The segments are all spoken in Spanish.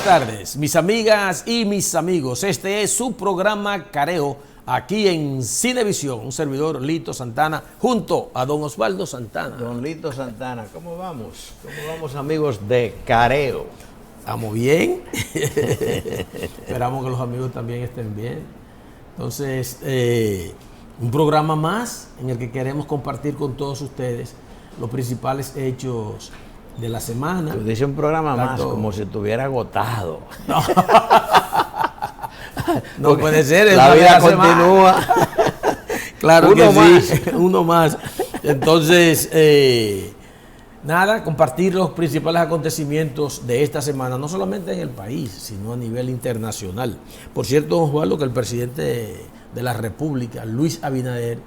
tardes, mis amigas y mis amigos. Este es su programa Careo, aquí en Cinevisión. Un servidor, Lito Santana, junto a don Osvaldo Santana. Don Lito Santana, ¿cómo vamos? ¿Cómo vamos, amigos de Careo? ¿Estamos bien? Esperamos que los amigos también estén bien. Entonces, un programa más en el que queremos compartir con todos ustedes los principales hechos de la semana. Tú dices un programa más como si estuviera agotado. No, no puede ser. La vida continúa. Claro uno que más. Sí, uno más. Entonces, nada, compartir los principales acontecimientos de esta semana, no solamente en el país, sino a nivel internacional. Por cierto, Osvaldo, que el presidente de la República, Luis Abinader,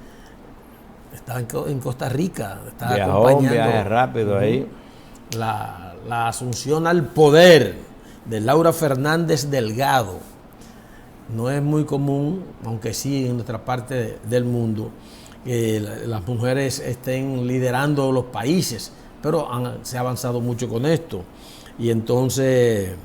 está en Costa Rica, está acompañando un viaje rápido ahí. La asunción al poder de Laura Fernández Delgado. No es muy común, aunque sí en nuestra parte del mundo, que las mujeres estén liderando los países, pero se ha avanzado mucho con esto. Y entonces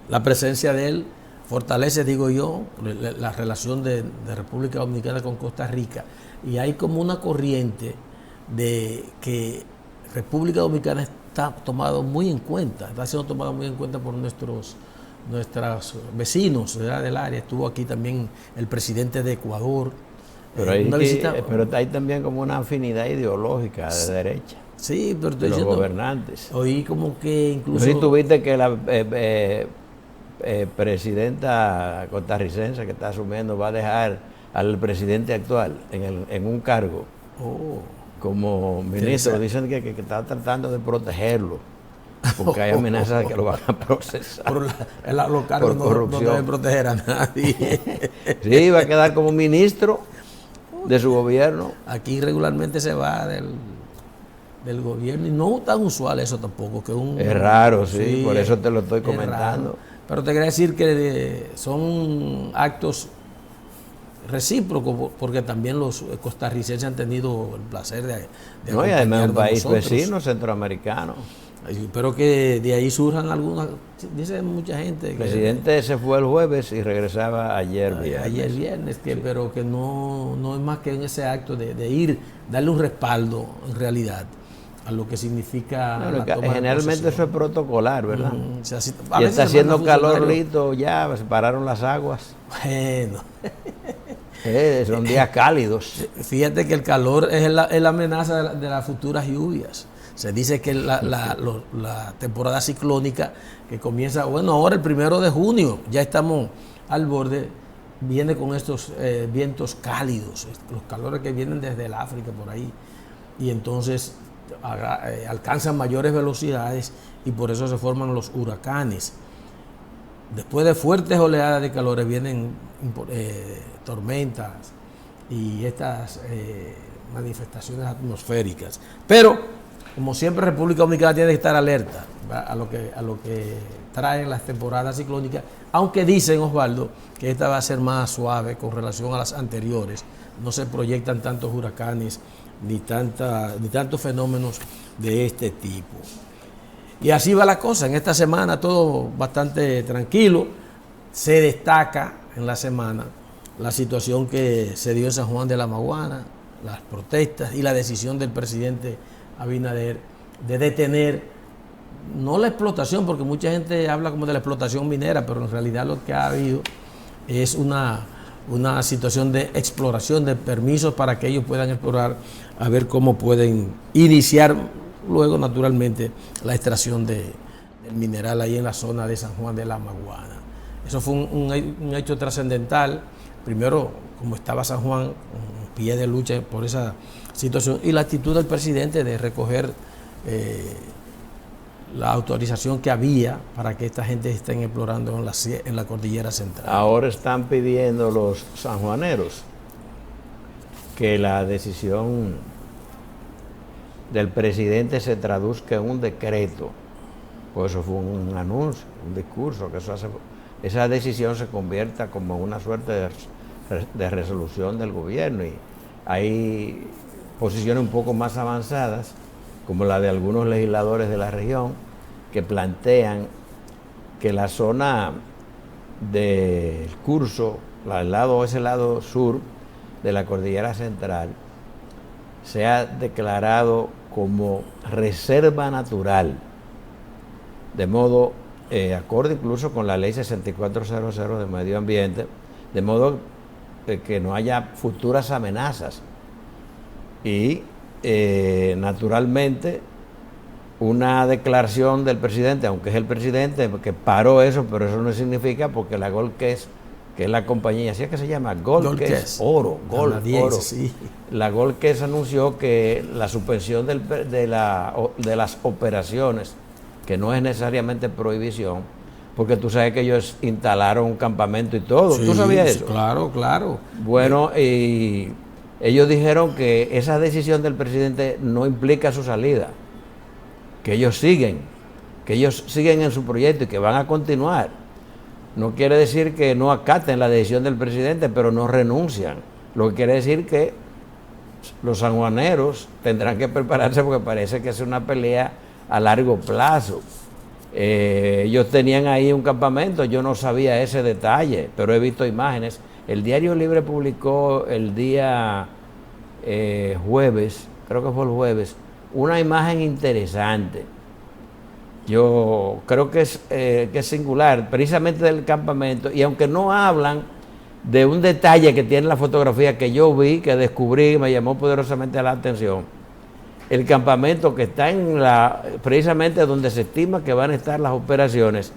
la presencia de él fortalece, digo yo, la relación de República Dominicana con Costa Rica. Y hay como una corriente de que República Dominicana está tomado muy en cuenta, está siendo tomado muy en cuenta por nuestros vecinos, ¿verdad?, del área. Estuvo aquí también el presidente de Ecuador. Pero hay también como una afinidad ideológica de derecha. Sí, pero de los gobernantes. Oí como que incluso... No sé si tuviste que la presidenta costarricense que está asumiendo va a dejar al presidente actual en un cargo. Como ministro. Dicen que está tratando de protegerlo, porque hay amenazas de que lo van a procesar. Los cargos no deben proteger a nadie. Sí, va a quedar como ministro de su gobierno. Aquí regularmente se va del gobierno, y no tan usual eso tampoco. Es raro, sí, por eso te lo estoy comentando. Raro. Pero te quería decir que son actos recíproco, porque también los costarricenses han tenido el placer de no, y además un país nosotros, vecino, centroamericano. Espero que de ahí surjan algunas, dice mucha gente. El presidente se fue el jueves y regresaba ayer viernes. Pero que no es más que en ese acto de ir, darle un respaldo en realidad a lo que significa la toma generalmente eso es protocolar, ¿verdad? Y está haciendo calor, Lito, ya se pararon las aguas. Bueno. Son días cálidos. Fíjate que el calor es la amenaza de las futuras lluvias. Se dice que la temporada ciclónica que comienza, ahora el 1 de junio, ya estamos al borde, viene con estos vientos cálidos, los calores que vienen desde el África por ahí, y entonces alcanzan mayores velocidades y por eso se forman los huracanes. Después de fuertes oleadas de calores vienen tormentas y estas manifestaciones atmosféricas. Pero, como siempre, República Dominicana tiene que estar alerta a lo que traen las temporadas ciclónicas, aunque dicen, Osvaldo, que esta va a ser más suave con relación a las anteriores. No se proyectan tantos huracanes ni tantos fenómenos de este tipo. Y así va la cosa. En esta semana todo bastante tranquilo. Se destaca en la semana la situación que se dio en San Juan de la Maguana, las protestas y la decisión del presidente Abinader de detener, no la explotación, porque mucha gente habla como de la explotación minera, pero en realidad lo que ha habido es una situación de exploración, de permisos para que ellos puedan explorar, a ver cómo pueden iniciar luego, naturalmente, la extracción del mineral ahí en la zona de San Juan de la Maguana. Eso fue un hecho trascendental. Primero, como estaba San Juan, un pie de lucha por esa situación, y la actitud del presidente de recoger la autorización que había para que esta gente estén explorando en la cordillera central. Ahora están pidiendo los sanjuaneros que la decisión del presidente se traduzca en un decreto. Pues eso fue un anuncio, un discurso, que esa decisión se convierta como una suerte de resolución del gobierno. Y hay posiciones un poco más avanzadas, como la de algunos legisladores de la región, que plantean que la zona del curso, ese lado sur de la cordillera central, sea declarado como reserva natural, de modo, acorde incluso con la ley 6400 de medio ambiente, de modo que no haya futuras amenazas. Y naturalmente una declaración del presidente, aunque es el presidente que paró eso, pero eso no significa porque la Golquez, que es la compañía, así es que se llama, Golquez Oro, sí. La Golquez anunció que la suspensión de las operaciones, que no es necesariamente prohibición, porque tú sabes que ellos instalaron un campamento y todo. Sí, ¿Tú sabías eso? Claro, claro. Bueno, y ellos dijeron que esa decisión del presidente no implica su salida, que ellos siguen en su proyecto y que van a continuar. No quiere decir que no acaten la decisión del presidente, pero no renuncian. Lo que quiere decir que los sanjuaneros tendrán que prepararse porque parece que es una pelea a largo plazo. Ellos tenían ahí un campamento, yo no sabía ese detalle, pero he visto imágenes. El Diario Libre publicó el día jueves, creo que fue el jueves, una imagen interesante. Yo creo que es singular, precisamente del campamento, y aunque no hablan de un detalle que tiene la fotografía que yo vi, que descubrí, me llamó poderosamente la atención, el campamento que está precisamente donde se estima que van a estar las operaciones,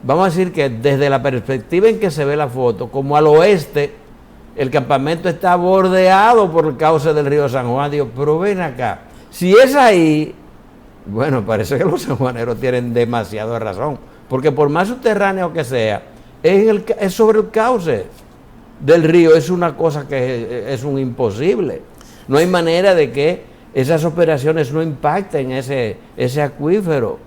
vamos a decir que desde la perspectiva en que se ve la foto, como al oeste, el campamento está bordeado por el cauce del río San Juan. Digo, pero ven acá, si es ahí, bueno, parece que los sanjuaneros tienen demasiada razón, porque por más subterráneo que sea, es sobre el cauce del río, es una cosa que es un imposible. No hay manera de que esas operaciones no impacten ese acuífero.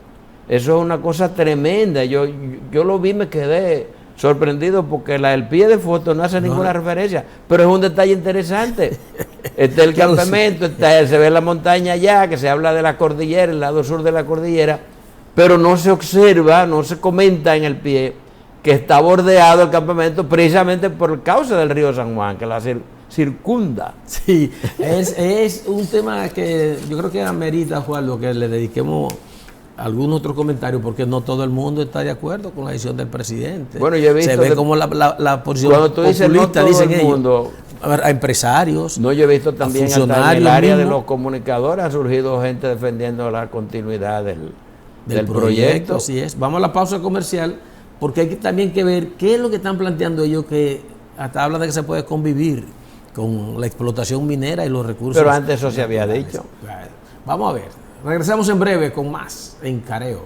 Eso es una cosa tremenda. Yo lo vi, me quedé sorprendido porque el pie de foto no hace ninguna referencia, pero es un detalle interesante. Está el campamento, se ve la montaña allá, que se habla de la cordillera, el lado sur de la cordillera, pero no se observa, no se comenta en el pie que está bordeado el campamento precisamente por el cauce del río San Juan, que la circunda. Sí, es un tema que yo creo que amerita, Juan, lo que le dediquemos algún otro comentario, porque no todo el mundo está de acuerdo con la decisión del presidente. Bueno, yo he visto se ve como la posición cuando tú dices populista, no todo dicen el mundo, a empresarios. No, yo he visto también hasta en el área de mismos, los comunicadores ha surgido gente defendiendo la continuidad del proyecto. Así es. Vamos a la pausa comercial, porque hay también que ver qué es lo que están planteando ellos, que hasta hablan de que se puede convivir con la explotación minera y los recursos. Pero antes eso se había dicho. Vamos a ver. Regresamos en breve con más en Careo.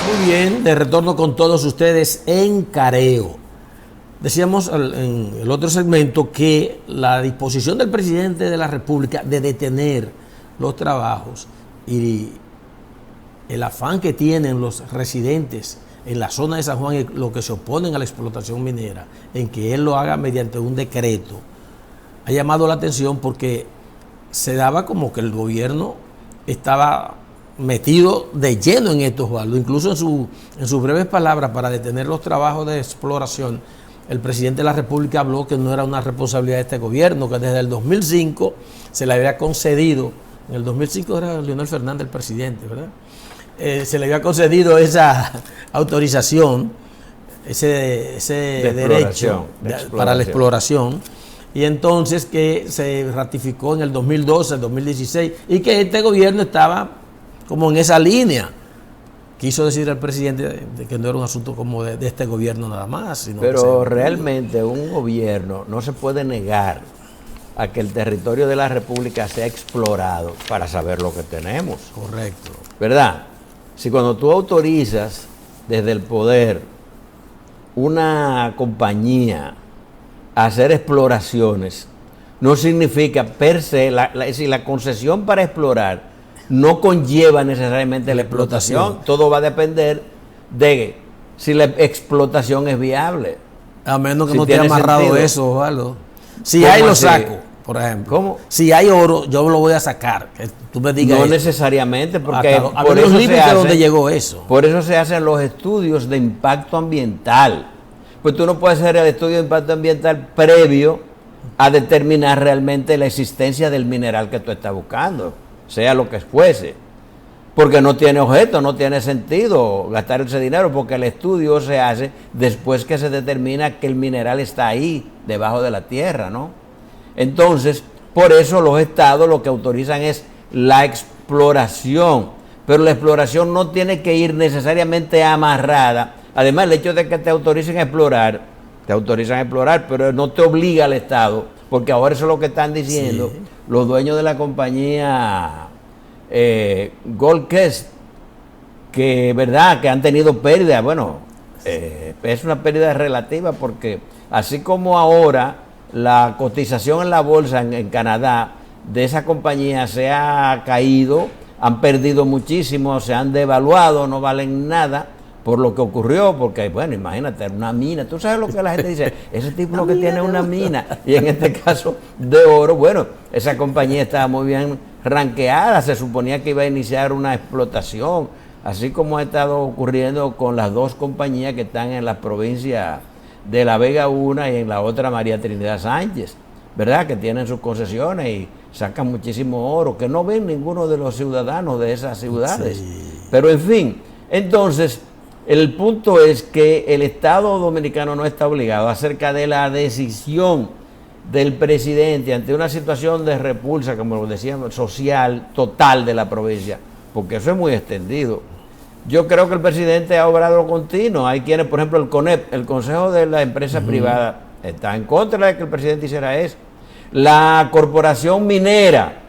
Muy bien, de retorno con todos ustedes en Careo. Decíamos en el otro segmento que la disposición del presidente de la República de detener los trabajos y el afán que tienen los residentes en la zona de San Juan y los que se oponen a la explotación minera, en que él lo haga mediante un decreto, ha llamado la atención porque se daba como que el gobierno estaba metido de lleno en estos valores. Incluso en sus breves palabras para detener los trabajos de exploración, el presidente de la República habló que no era una responsabilidad de este gobierno, que desde el 2005 se le había concedido, en el 2005 era Leonel Fernández el presidente, ¿verdad? Se le había concedido esa autorización, ese derecho para la exploración, y entonces que se ratificó en el 2012, el 2016, y que este gobierno estaba como en esa línea. Quiso decir el presidente de que no era un asunto como de este gobierno nada más. Sino pero realmente un gobierno no se puede negar a que el territorio de la República sea explorado para saber lo que tenemos. Correcto. ¿Verdad? Si cuando tú autorizas desde el poder una compañía a hacer exploraciones, no significa per se, la concesión para explorar no conlleva necesariamente la explotación. Todo va a depender de si la explotación es viable. A menos que Si no esté tiene amarrado sentido. eso, Osvaldo. Si ¿Cómo hay, lo así? saco, por ejemplo. ¿Cómo? Si hay oro, yo lo voy a sacar. Que tú me digas No eso. necesariamente, porque Hasta por los eso se límites donde hace, llegó eso. por eso se hacen los estudios de impacto ambiental. Pues tú no puedes hacer el estudio de impacto ambiental previo a determinar realmente la existencia del mineral que tú estás buscando, sea lo que fuese. Porque no tiene objeto, no tiene sentido gastar ese dinero, porque el estudio se hace después que se determina que el mineral está ahí, debajo de la tierra, ¿no? Entonces, por eso los estados lo que autorizan es la exploración, pero la exploración no tiene que ir necesariamente amarrada. Además, el hecho de que te autoricen a explorar, pero no te obliga al Estado, porque ahora eso es lo que están diciendo Sí. los dueños de la compañía Gold Quest, que verdad que han tenido pérdidas. Bueno, es una pérdida relativa, porque así como ahora la cotización en la bolsa en Canadá de esa compañía se ha caído, han perdido muchísimo, se han devaluado, no valen nada por lo que ocurrió, porque bueno, imagínate, una mina, tú sabes lo que la gente dice, ese tipo lo que tiene es una mina, y en este caso de oro. Bueno, esa compañía estaba muy bien ranqueada, se suponía que iba a iniciar una explotación, así como ha estado ocurriendo con las dos compañías que están en la provincia de La Vega, una, y en la otra María Trinidad Sánchez, ¿verdad? Que tienen sus concesiones y sacan muchísimo oro, que no ven ninguno de los ciudadanos de esas ciudades. Sí. Pero en fin, entonces, el punto es que el Estado dominicano no está obligado acerca de la decisión del presidente ante una situación de repulsa, como lo decíamos, social, total de la provincia, porque eso es muy extendido. Yo creo que el presidente ha obrado continuo. Hay quienes, por ejemplo, el CONEP, el Consejo de la Empresa Privada, está en contra de que el presidente hiciera eso. La corporación minera,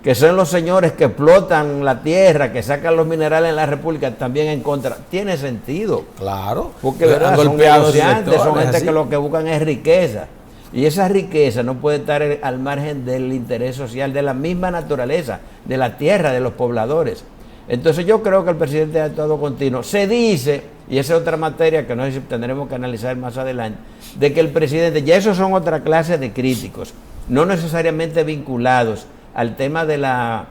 que son los señores que explotan la tierra, que sacan los minerales en la República, también en contra. Tiene sentido. Claro. Porque ¿verdad? Han Son golpeado esos negociantes, son sectores, gente así. que lo que buscan es riqueza. Y esa riqueza no puede estar al margen del interés social, de la misma naturaleza, de la tierra, de los pobladores. Entonces yo creo que el presidente ha actuado continuo. Se dice, y esa es otra materia que no sé si tendremos que analizar más adelante, de que el presidente, ya esos son otra clase de críticos, no necesariamente vinculados al tema de la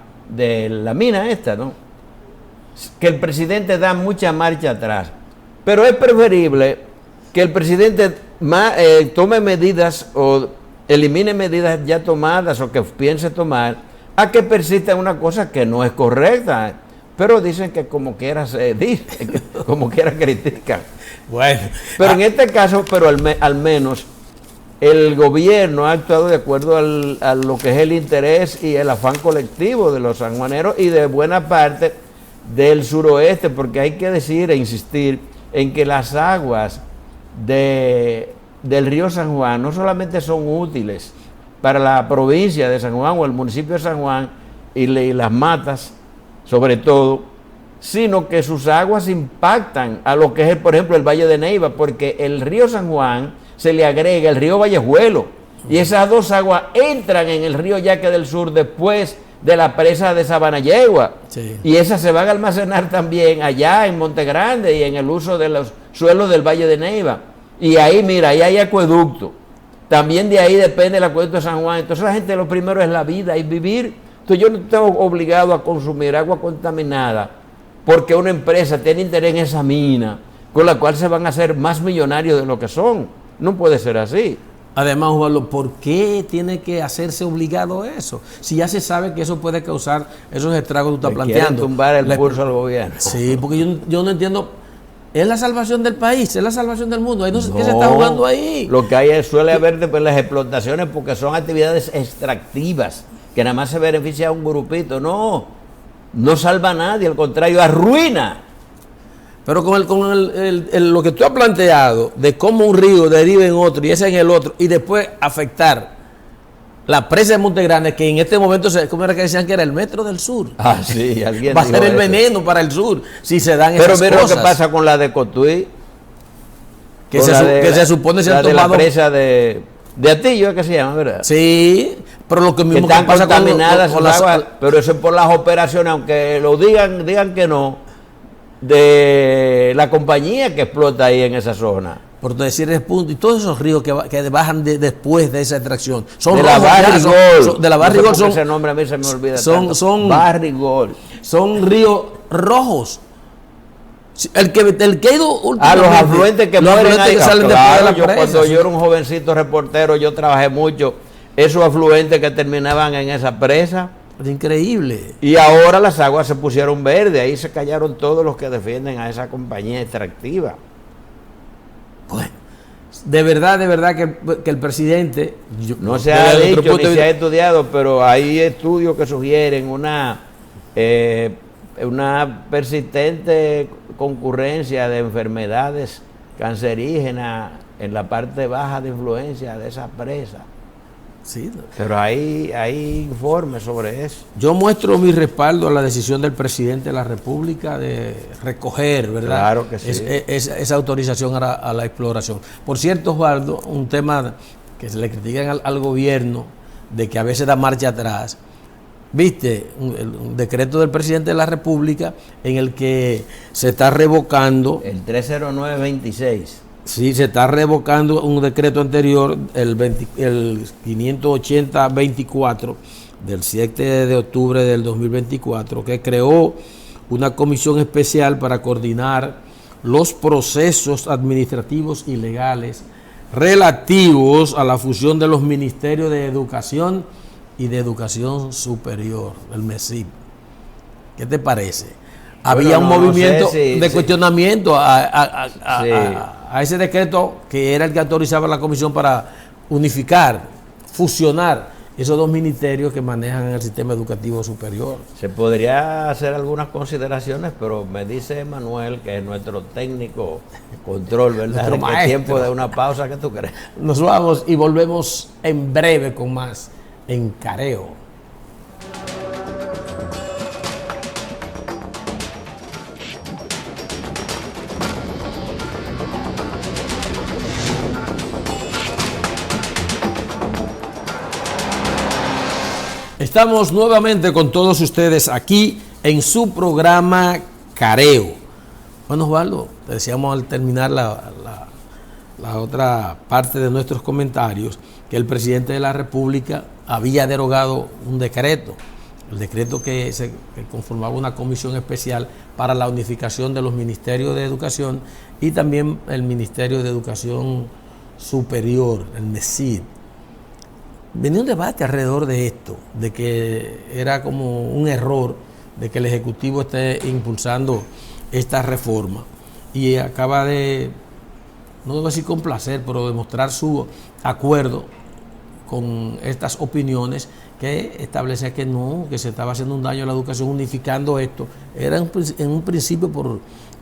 mina esta, ¿no? Que el presidente da mucha marcha atrás. Pero es preferible que el presidente tome medidas o elimine medidas ya tomadas o que piense tomar, a que persista en una cosa que no es correcta. Pero dicen que como quiera se dice, como quiera critican. Bueno. Pero en este caso, pero al menos el gobierno ha actuado de acuerdo a lo que es el interés y el afán colectivo de los sanjuaneros y de buena parte del suroeste, porque hay que decir e insistir en que las aguas del río San Juan no solamente son útiles para la provincia de San Juan o el municipio de San Juan y las matas, sobre todo, sino que sus aguas impactan a lo que es, por ejemplo, el Valle de Neiva, porque el río San Juan se le agrega el río Vallejuelo, y esas dos aguas entran en el río Yaque del Sur después de la presa de Sabanayegua, Sí. y esas se van a almacenar también allá en Monte Grande y en el uso de los suelos del Valle de Neiva. Y ahí, mira, ahí hay acueducto. También de ahí depende el acueducto de San Juan. Entonces la gente, lo primero es la vida y vivir. Entonces yo no estoy obligado a consumir agua contaminada porque una empresa tiene interés en esa mina, con la cual se van a hacer más millonarios de lo que son. No puede ser así. Además, Osvaldo, ¿por qué tiene que hacerse obligado eso? Si ya se sabe que eso puede causar esos estragos que tú estás Le quieren planteando. tumbar el pulso al gobierno. Sí, porque yo no entiendo. Es la salvación del país, es la salvación del mundo. Ahí no sé qué se está jugando ahí. Lo que hay suele haber después las explotaciones porque son actividades extractivas que nada más se beneficia a un grupito. No salva a nadie, al contrario, arruina. Pero con lo que tú has planteado de cómo un río deriva en otro y ese en el otro y después afectar la presa de Monte Grande, que en este momento, ¿cómo era que decían que era el metro del sur? Ah, sí, alguien Va a dijo ser el eso. veneno para el sur si se dan Pero esas mira cosas. lo que pasa con la de Cotuí, que con se supone se la han de la tomado. presa de Atillo, es que se llama, ¿verdad? Sí, pero lo que Que mismo que están pasa contaminadas con sus aguas, pero eso es por las operaciones, aunque lo digan que no. de la compañía que explota ahí en esa zona. Por decir el punto, y todos esos ríos que bajan después de esa extracción son de la Barrigol. De la Barrigol son. Ese nombre a mí se me olvida. Son Barrigol. Son ríos rojos. El que ha ido a los afluentes que mueren ahí. Salen claro, de la presa, cuando yo era un jovencito reportero, yo trabajé mucho. Esos afluentes que terminaban en esa presa. Es increíble. Y ahora las aguas se pusieron verdes. Ahí se callaron todos los que defienden a esa compañía extractiva. Bueno, de verdad que el presidente... No se ha dicho ni se ha estudiado, pero hay estudios que sugieren una persistente concurrencia de enfermedades cancerígenas en la parte baja de influencia de esa presa. Sí. Pero hay informes sobre eso. Yo muestro mi respaldo a la decisión del presidente de la República de recoger, ¿verdad? Claro que sí. Esa autorización a la exploración. Por cierto, Osvaldo, un tema que se le critican al gobierno de que a veces da marcha atrás. Viste, un decreto del presidente de la República en el que se está revocando... El 30926. Sí, se está revocando un decreto anterior, el 580-24 del 7 de octubre del 2024, que creó una comisión especial para coordinar los procesos administrativos y legales relativos a la fusión de los ministerios de Educación y de Educación Superior, el MESIP. ¿Qué te parece? Había un movimiento de cuestionamiento a ese decreto que era el que autorizaba la comisión para unificar, fusionar esos dos ministerios que manejan el sistema educativo superior. Se podría hacer algunas consideraciones, pero me dice Manuel, que es nuestro técnico control, ¿verdad? ¿En qué tiempo de una pausa que tú crees? Nos vamos y volvemos en breve con más en Careo. Estamos nuevamente con todos ustedes aquí en su programa Careo. Bueno, Osvaldo, te decíamos al terminar la otra parte de nuestros comentarios que el presidente de la República había derogado un decreto, el decreto que conformaba una comisión especial para la unificación de los ministerios de educación y también el Ministerio de Educación Superior, el MESID. Venía un debate alrededor de esto, de que era como un error de que el Ejecutivo esté impulsando esta reforma y acaba de, no debo decir complacer, pero demostrar su acuerdo con estas opiniones que establecía que no, que se estaba haciendo un daño a la educación unificando esto. Era en un principio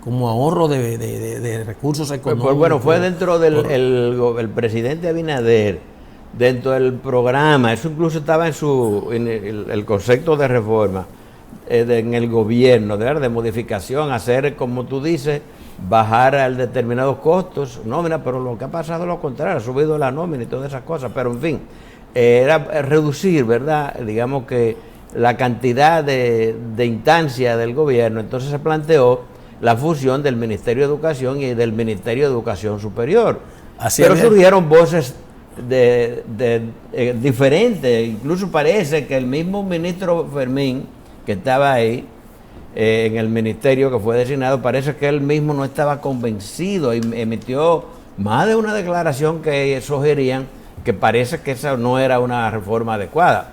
como ahorro de recursos económicos. Pues bueno, fue dentro del el presidente Abinader, dentro del programa, eso incluso estaba en el concepto de reforma, en el gobierno, de modificación, hacer, como tú dices, bajar a determinados costos, nómina, pero lo que ha pasado es lo contrario, ha subido la nómina y todas esas cosas, pero en fin, era reducir, ¿verdad? Digamos que la cantidad de instancias del gobierno. Entonces se planteó la fusión del Ministerio de Educación y del Ministerio de Educación Superior. Pero surgieron voces diferentes, incluso parece que el mismo ministro Fermín, que estaba ahí en el ministerio que fue designado, parece que él mismo no estaba convencido y emitió más de una declaración que sugerían que parece que esa no era una reforma adecuada.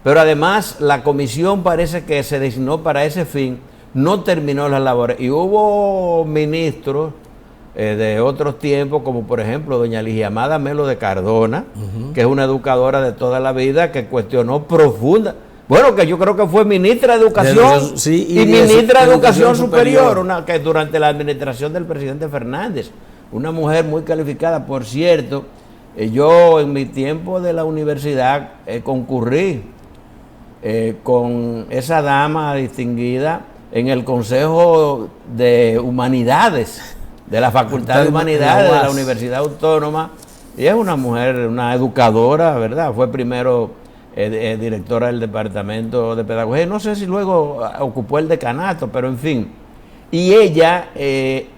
Pero además la comisión parece que se designó para ese fin, no terminó las labores y hubo ministros de otros tiempos, como por ejemplo doña Ligiamada Melo de Cardona, que es una educadora de toda la vida, que cuestionó profunda, bueno, que yo creo que fue ministra de Educación y ministra de Educación Superior, que durante la administración del presidente Fernández, una mujer muy calificada, por cierto. Yo en mi tiempo de la universidad concurrí con esa dama distinguida en el Consejo de Humanidades, de la Facultad de Humanidades de la Universidad Autónoma, y es una mujer, una educadora, ¿verdad? Fue primero directora del Departamento de Pedagogía, no sé si luego ocupó el decanato, pero en fin, y ella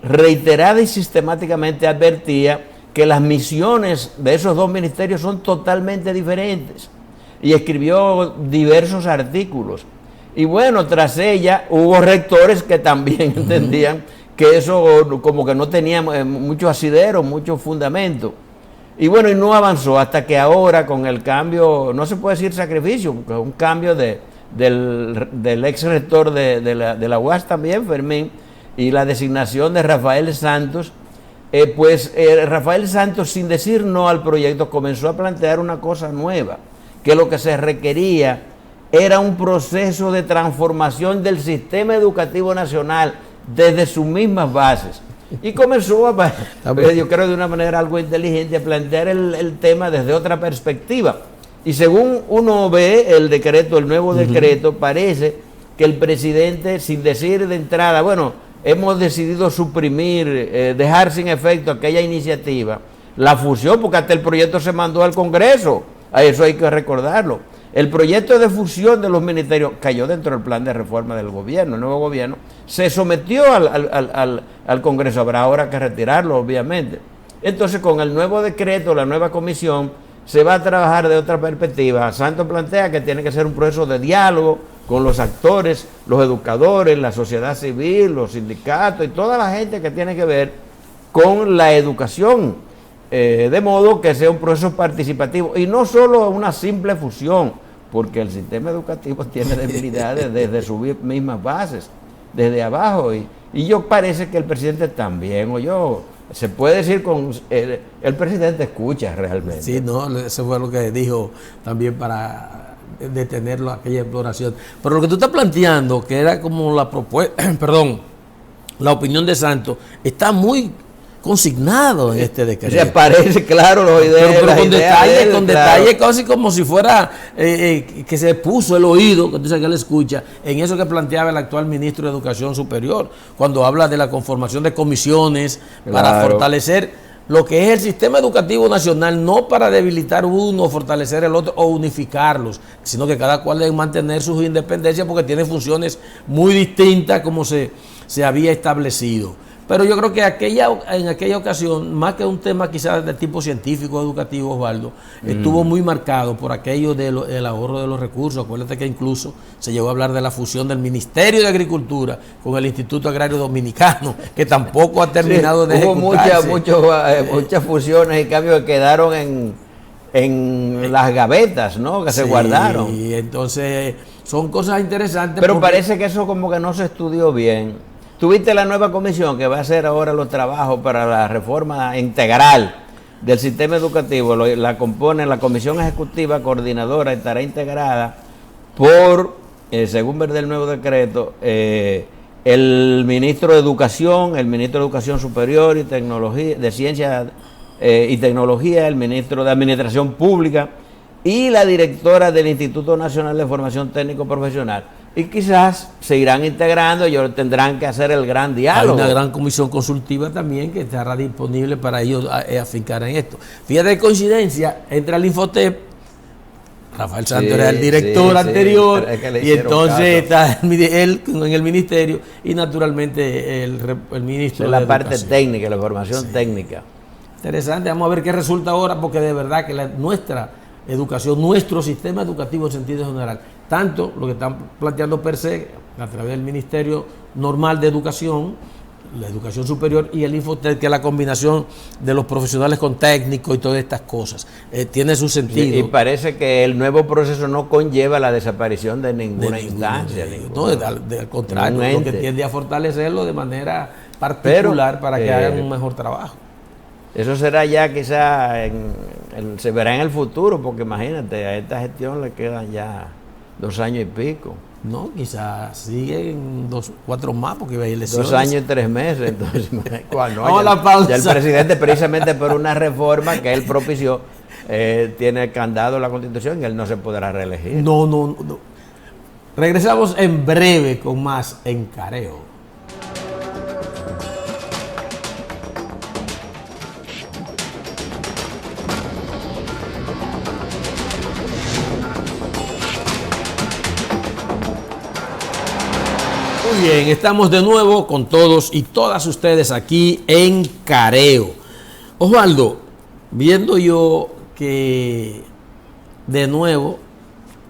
reiterada y sistemáticamente advertía que las misiones de esos dos ministerios son totalmente diferentes, y escribió diversos artículos. Y bueno, tras ella hubo rectores que también entendían que eso como que no tenía mucho asidero, mucho fundamento. Y bueno, y no avanzó hasta que ahora con el cambio, no se puede decir sacrificio, porque un cambio del ex rector de la UAS también, Fermín, y la designación de Rafael Santos, Rafael Santos, sin decir no al proyecto, comenzó a plantear una cosa nueva, que lo que se requería era un proceso de transformación del sistema educativo nacional desde sus mismas bases. Y comenzó yo creo de una manera algo inteligente, a plantear el tema desde otra perspectiva. Y según uno ve el decreto, el nuevo decreto, parece que el presidente, sin decir de entrada, bueno, hemos decidido suprimir, dejar sin efecto aquella iniciativa, la fusión, porque hasta el proyecto se mandó al Congreso, a eso hay que recordarlo. El proyecto de fusión de los ministerios cayó dentro del plan de reforma del gobierno, el nuevo gobierno, se sometió al Congreso, habrá ahora que retirarlo, obviamente. Entonces, con el nuevo decreto, la nueva comisión, se va a trabajar de otra perspectiva. Santos plantea que tiene que ser un proceso de diálogo con los actores, los educadores, la sociedad civil, los sindicatos y toda la gente que tiene que ver con la educación. De modo que sea un proceso participativo y no solo una simple fusión, porque el sistema educativo tiene debilidades desde sus mismas bases, desde abajo, y yo parece que el presidente también, se puede decir el presidente escucha realmente. Sí, no, eso fue lo que dijo también para detenerlo aquella exploración. Pero lo que tú estás planteando, que era como la propuesta, la opinión de Santos, está muy consignado en este decreto. Se parece, claro, los ideas. Pero con detalle, casi como si fuera que se puso el oído, que tú sabes que él escucha, en eso que planteaba el actual ministro de Educación Superior, cuando habla de la conformación de comisiones para fortalecer lo que es el sistema educativo nacional, no para debilitar uno, fortalecer el otro o unificarlos, sino que cada cual debe mantener sus independencias porque tiene funciones muy distintas como se había establecido. Pero yo creo que en aquella ocasión, más que un tema quizás de tipo científico, educativo, Osvaldo, estuvo muy marcado por aquello del ahorro de los recursos. Acuérdate que incluso se llegó a hablar de la fusión del Ministerio de Agricultura con el Instituto Agrario Dominicano, que tampoco ha terminado de ejecutarse. Hubo muchas fusiones y cambios que quedaron en las gavetas, ¿no? Que se guardaron. Y entonces son cosas interesantes. Pero parece que eso como que no se estudió bien. Tuviste la nueva comisión que va a hacer ahora los trabajos para la reforma integral del sistema educativo. La compone la comisión ejecutiva coordinadora, estará integrada por, según ver del nuevo decreto, el ministro de Educación, el ministro de Educación Superior y Tecnología, de Ciencia y Tecnología, el ministro de Administración Pública y la directora del Instituto Nacional de Formación Técnico Profesional. Y quizás se irán integrando y ellos tendrán que hacer el gran diálogo. Hay una gran comisión consultiva también que estará disponible para ellos afincar en esto. Fíjate, coincidencia, entra el Infotep, Rafael Santos era el director anterior, y entonces está él en el ministerio y naturalmente el ministro de la parte técnica, la formación técnica. Interesante, vamos a ver qué resulta ahora, porque de verdad que nuestra educación, nuestro sistema educativo en sentido general, tanto lo que están planteando per se a través del Ministerio Normal de Educación, la Educación Superior y el Infotep, que es la combinación de los profesionales con técnicos y todas estas cosas, tiene su sentido. Y parece que el nuevo proceso no conlleva la desaparición de ninguna instancia. No, al contrario, lo que tiende a fortalecerlo de manera particular para que hagan un mejor trabajo. Eso será ya quizá, se verá en el futuro, porque imagínate, a esta gestión le quedan ya 2 años y pico. No, quizás siguen 4 más, porque hay elecciones. 2 años y 3 meses, entonces, no, la pausa. Ya el presidente, precisamente por una reforma que él propició, tiene candado la Constitución y él no se podrá reelegir. No. Regresamos en breve con más en Careo. Muy bien, estamos de nuevo con todos y todas ustedes aquí en Careo. Osvaldo, viendo yo que de nuevo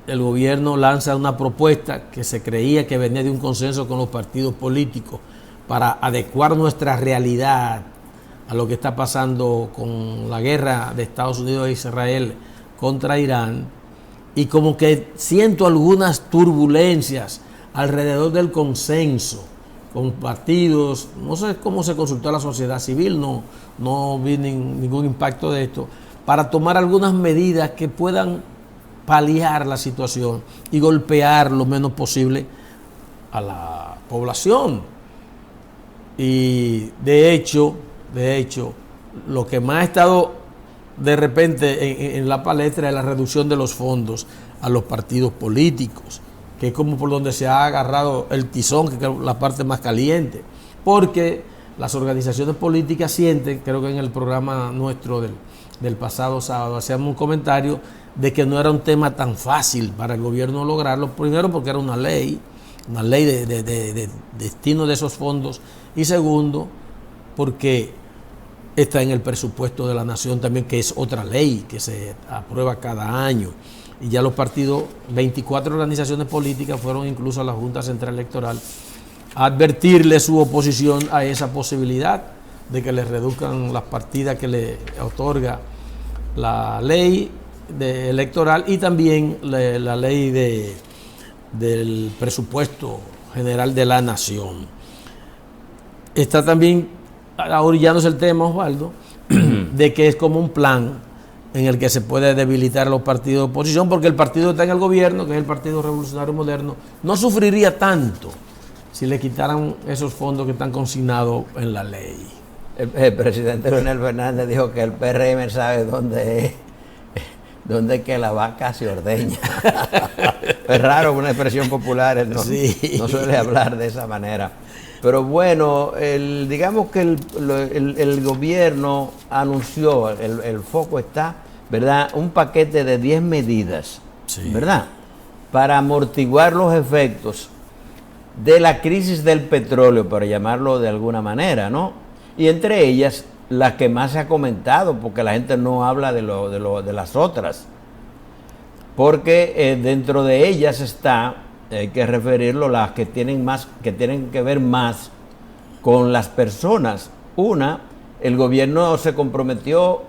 el gobierno lanza una propuesta que se creía que venía de un consenso con los partidos políticos para adecuar nuestra realidad a lo que está pasando con la guerra de Estados Unidos e Israel contra Irán, y como que siento algunas turbulencias alrededor del consenso con partidos. No sé cómo se consultó a la sociedad civil, no vi ningún impacto de esto, para tomar algunas medidas que puedan paliar la situación y golpear lo menos posible a la población. Y de hecho, lo que más ha estado de repente en la palestra es la reducción de los fondos a los partidos políticos, que es como por donde se ha agarrado el tizón, que es la parte más caliente, porque las organizaciones políticas sienten, creo que en el programa nuestro del pasado sábado hacíamos un comentario de que no era un tema tan fácil para el gobierno lograrlo, primero porque era una ley de destino de esos fondos, y segundo porque está en el presupuesto de la nación también, que es otra ley que se aprueba cada año. Y ya los partidos, 24 organizaciones políticas fueron incluso a la Junta Central Electoral a advertirle su oposición a esa posibilidad de que les reduzcan las partidas que le otorga la ley electoral y también la ley del presupuesto general de la nación. Está también orillándose el tema, Osvaldo, de que es como un plan en el que se puede debilitar a los partidos de oposición, porque el partido que está en el gobierno, que es el Partido Revolucionario Moderno, no sufriría tanto si le quitaran esos fondos que están consignados en la ley. El presidente Leonel Fernández dijo que el PRM sabe dónde es que la vaca se ordeña. Es raro, una expresión popular, no suele hablar de esa manera. Pero bueno, digamos que el gobierno anunció, el foco está, ¿verdad?, un paquete de 10 medidas, ¿verdad?, para amortiguar los efectos de la crisis del petróleo, para llamarlo de alguna manera, ¿no? Y entre ellas, las que más se ha comentado, porque la gente no habla de las otras, porque dentro de ellas está, hay que referirlo, las que tienen que ver más con las personas. Una, el gobierno se comprometió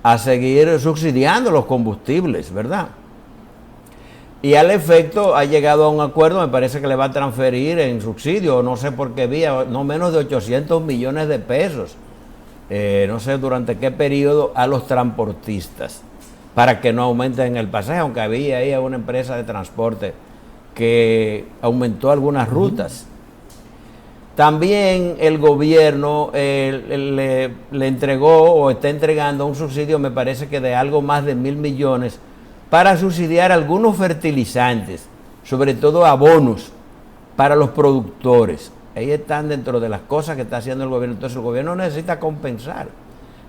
a seguir subsidiando los combustibles, ¿verdad? Y al efecto ha llegado a un acuerdo, me parece que le va a transferir en subsidio, no sé por qué vía, no menos de 800 millones de pesos, no sé durante qué periodo, a los transportistas, para que no aumenten el pasaje, aunque había ahí una empresa de transporte que aumentó algunas rutas. También el gobierno le entregó o está entregando un subsidio, me parece que de algo más de 1.000 millones, para subsidiar algunos fertilizantes, sobre todo abonos para los productores. Ahí están dentro de las cosas que está haciendo el gobierno. Entonces el gobierno necesita compensar.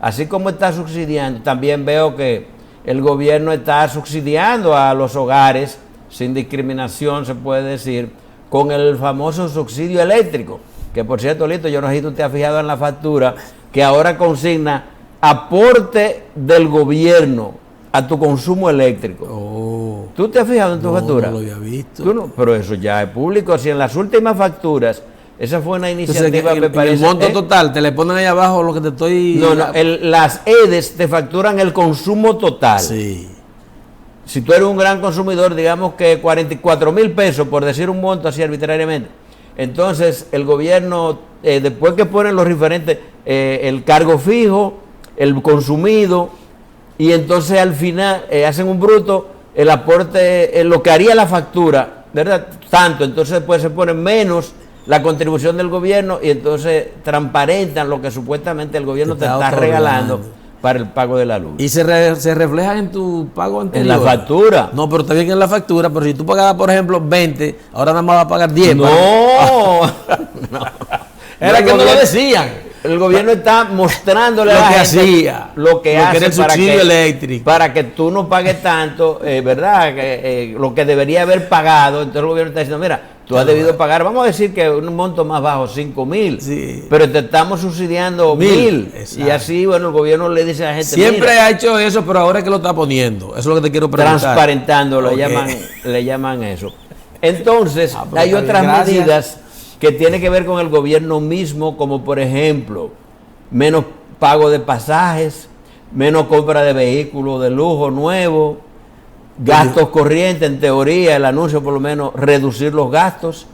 Así como está subsidiando, también veo que el gobierno está subsidiando a los hogares, sin discriminación se puede decir, con el famoso subsidio eléctrico, que por cierto, Lito, yo no sé si tú te has fijado en la factura, que ahora consigna aporte del gobierno a tu consumo eléctrico. Oh, ¿Tú te has fijado en tu factura? No lo había visto. ¿Tú no? Pero eso ya es público. Si en las últimas facturas, esa fue una iniciativa, entonces, me parece. El monto total, te le ponen ahí abajo lo que te estoy... No, las EDES te facturan el consumo total. Sí. Si tú eres un gran consumidor, digamos que 44,000 pesos, por decir un monto así arbitrariamente, entonces el gobierno, después que ponen los referentes, el cargo fijo, el consumido, y entonces al final hacen un bruto, el aporte, lo que haría la factura, ¿verdad? Tanto, entonces después se pone menos la contribución del gobierno y entonces transparentan lo que supuestamente el gobierno te está regalando para el pago de la luz. ¿Y se refleja en tu pago anterior? En la factura. No, pero está bien en la factura, pero si tú pagabas, por ejemplo, 20, ahora nada más vas a pagar 10. No. Era que no lo decían. El gobierno está mostrándole lo a la que gente hacía, lo que hace era el subsidio eléctrico, para que tú no pagues tanto, ¿verdad? Lo que debería haber pagado. Entonces el gobierno está diciendo, mira, Tú has debido pagar, vamos a decir que un monto más bajo, 5,000, Sí. pero te estamos subsidiando 1,000. Exacto. Y así, bueno, el gobierno le dice a la gente, Siempre mira, ha hecho eso, pero ahora es que lo está poniendo. Eso es lo que te quiero preguntar. transparentando, Ok. le llaman eso. Entonces, Ah, pero hay está bien, otras gracias. medidas que tienen que ver con el gobierno mismo, como por ejemplo, menos pago de pasajes, menos compra de vehículos de lujo nuevos, gastos corrientes, en teoría, el anuncio por lo menos, reducir los gastos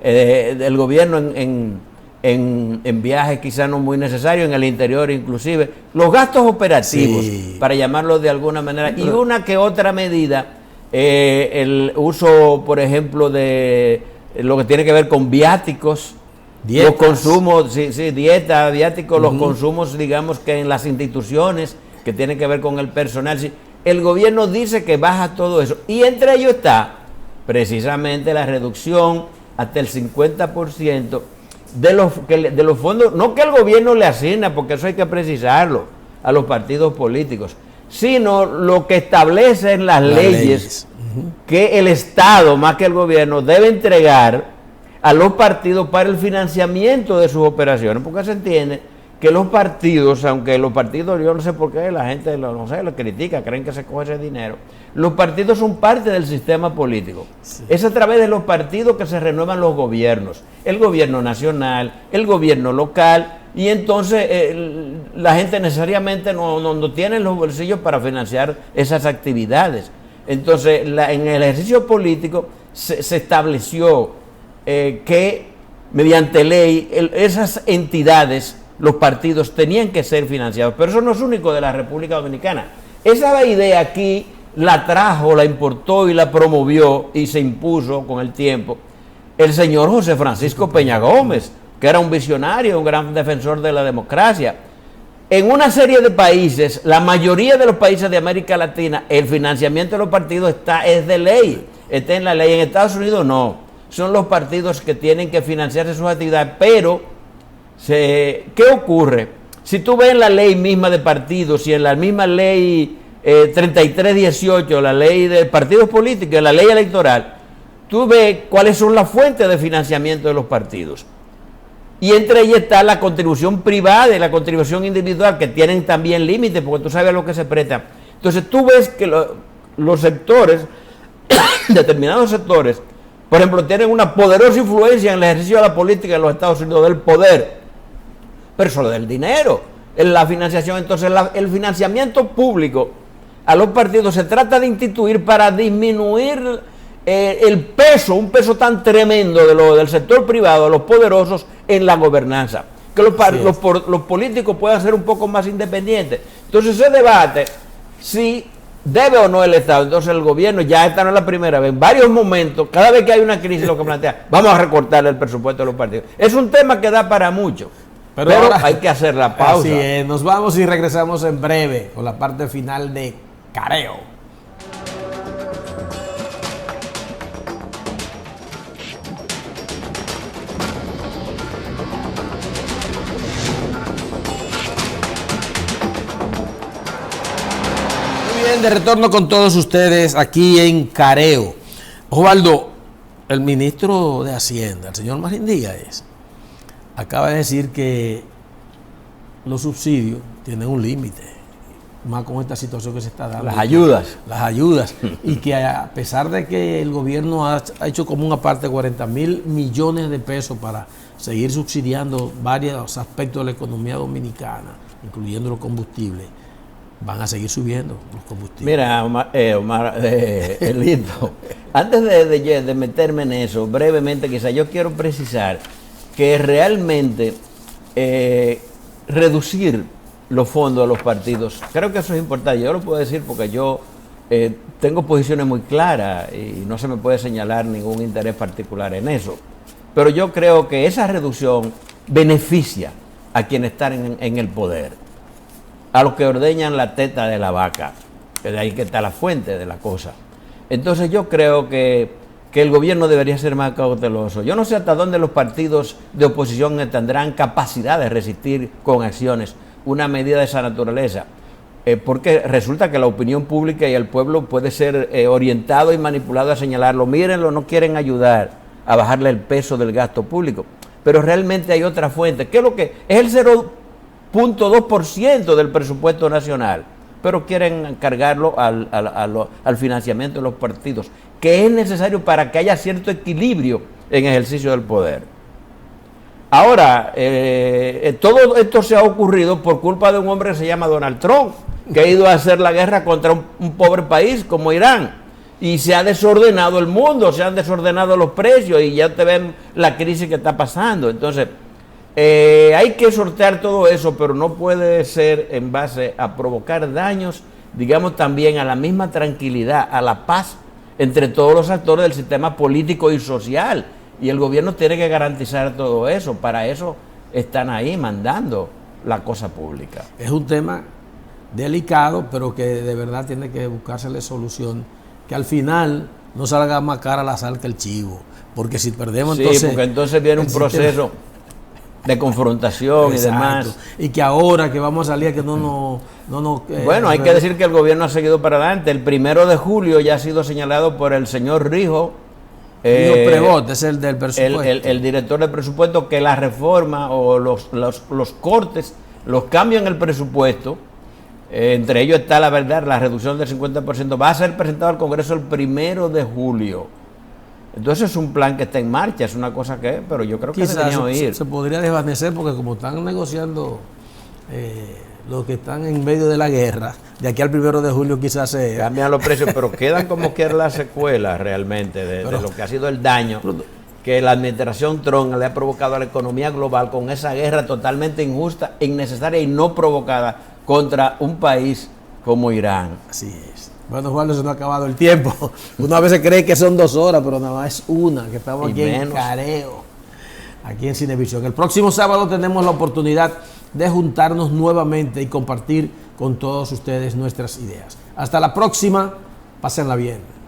del gobierno en viajes quizás no muy necesarios, en el interior inclusive, los gastos operativos, Sí. para llamarlo de alguna manera, y una que otra medida, el uso, por ejemplo, de lo que tiene que ver con viáticos, Dietas. los consumos, dieta, viáticos, los consumos, digamos que en las instituciones que tienen que ver con el personal. Sí, el gobierno dice que baja todo eso, y entre ellos está precisamente la reducción hasta el 50% de los fondos, no que el gobierno le asigna, porque eso hay que precisarlo a los partidos políticos, sino lo que establece en las leyes que el Estado, más que el gobierno, debe entregar a los partidos para el financiamiento de sus operaciones, porque se entiende que los partidos, aunque los partidos, yo no sé por qué la gente no sé, lo critica, creen que se coge ese dinero, los partidos son parte del sistema político. Sí. Es a través de los partidos que se renuevan los gobiernos, el gobierno nacional, el gobierno local, y entonces la gente necesariamente no tiene los bolsillos para financiar esas actividades. Entonces, en el ejercicio político se estableció que mediante ley esas entidades, los partidos, tenían que ser financiados, pero eso no es único de la República Dominicana. Esa idea aquí la trajo, la importó y la promovió y se impuso con el tiempo el señor José Francisco Peña Gómez, que era un visionario, un gran defensor de la democracia. En una serie de países, la mayoría de los países de América Latina, el financiamiento de los partidos es de ley, está en la ley. En Estados Unidos no, son los partidos que tienen que financiarse sus actividades, pero ¿qué ocurre? Si tú ves en la ley misma de partidos y en la misma ley 3318, la ley de partidos políticos, la ley electoral, tú ves cuáles son las fuentes de financiamiento de los partidos. Y entre ellas está la contribución privada y la contribución individual, que tienen también límites, porque tú sabes a lo que se presta. Entonces tú ves que los sectores, determinados sectores, por ejemplo, tienen una poderosa influencia en el ejercicio de la política en los Estados Unidos, del poder, pero solo del dinero, en la financiación. Entonces el financiamiento público a los partidos se trata de instituir para disminuir el peso, un peso tan tremendo del sector privado, de los poderosos en la gobernanza, que los políticos puedan ser un poco más independientes. Entonces se debate si debe o no el Estado. Entonces el gobierno, ya esta no es la primera vez, en varios momentos, cada vez que hay una crisis, lo que plantea, vamos a recortar el presupuesto de los partidos. Es un tema que da para mucho, pero ahora hay que hacer la pausa. Así es, nos vamos y regresamos en breve con la parte final de Careo. De retorno con todos ustedes aquí en Careo. Osvaldo, el ministro de Hacienda, el señor Marín Díaz, acaba de decir que los subsidios tienen un límite, más con esta situación que se está dando. Las ayudas. Y que a pesar de que el gobierno ha hecho como una parte 40,000 millones de pesos para seguir subsidiando varios aspectos de la economía dominicana, incluyendo los combustibles, van a seguir subiendo los combustibles. Mira, Omar, Elito, antes de meterme en eso, brevemente quizá, yo quiero precisar que realmente reducir los fondos a los partidos, creo que eso es importante. Yo lo puedo decir porque yo tengo posiciones muy claras y no se me puede señalar ningún interés particular en eso. Pero yo creo que esa reducción beneficia a quienes están en el poder, a los que ordeñan la teta de la vaca, que de ahí que está la fuente de la cosa. Entonces yo creo que el gobierno debería ser más cauteloso. Yo no sé hasta dónde los partidos de oposición tendrán capacidad de resistir con acciones una medida de esa naturaleza, porque resulta que la opinión pública y el pueblo puede ser orientado y manipulado a señalarlo. Mírenlo, no quieren ayudar. a bajarle el peso del gasto público. Pero realmente hay otra fuente, que es lo que es el 0.2% del presupuesto nacional, pero quieren cargarlo al financiamiento de los partidos, que es necesario para que haya cierto equilibrio en ejercicio del poder. Ahora, todo esto se ha ocurrido por culpa de un hombre que se llama Donald Trump, que ha ido a hacer la guerra contra un pobre país como Irán. Y se ha desordenado el mundo, se han desordenado los precios y ya te ven la crisis que está pasando. Entonces, hay que sortear todo eso, pero no puede ser en base a provocar daños, digamos, también a la misma tranquilidad, a la paz entre todos los actores del sistema político y social. Y el gobierno tiene que garantizar todo eso. Para eso están ahí mandando la cosa pública. Es un tema delicado, pero que de verdad tiene que buscársele solución, que al final no salga más cara la sal que el chivo, porque si perdemos sí, entonces... porque entonces viene un proceso de confrontación. Exacto. Y demás. Y que ahora que vamos a salir que no bueno, hay que decir que el gobierno ha seguido para adelante. El 1 de julio ya ha sido señalado por el señor Rijo, Prevot, es el del presupuesto. El director del presupuesto, que la reforma o los cortes, los cambios en el presupuesto, entre ellos está la verdad, la reducción del 50%, va a ser presentado al Congreso el 1 de julio. Entonces es un plan que está en marcha, es una cosa que, pero yo creo que se tenía que oír. Se podría desvanecer porque como están negociando los que están en medio de la guerra, de aquí al 1 de julio quizás se... Cambian los precios, pero quedan como que las secuelas realmente de lo que ha sido el daño que la administración Trump le ha provocado a la economía global con esa guerra totalmente injusta, innecesaria y no provocada contra un país como Irán. Así es. Bueno, Juan, se nos ha acabado el tiempo. Uno a veces cree que son 2 horas, pero nada más es una, que estamos aquí en Careo, aquí en Cinevisión. El próximo sábado tenemos la oportunidad de juntarnos nuevamente y compartir con todos ustedes nuestras ideas. Hasta la próxima, pásenla bien.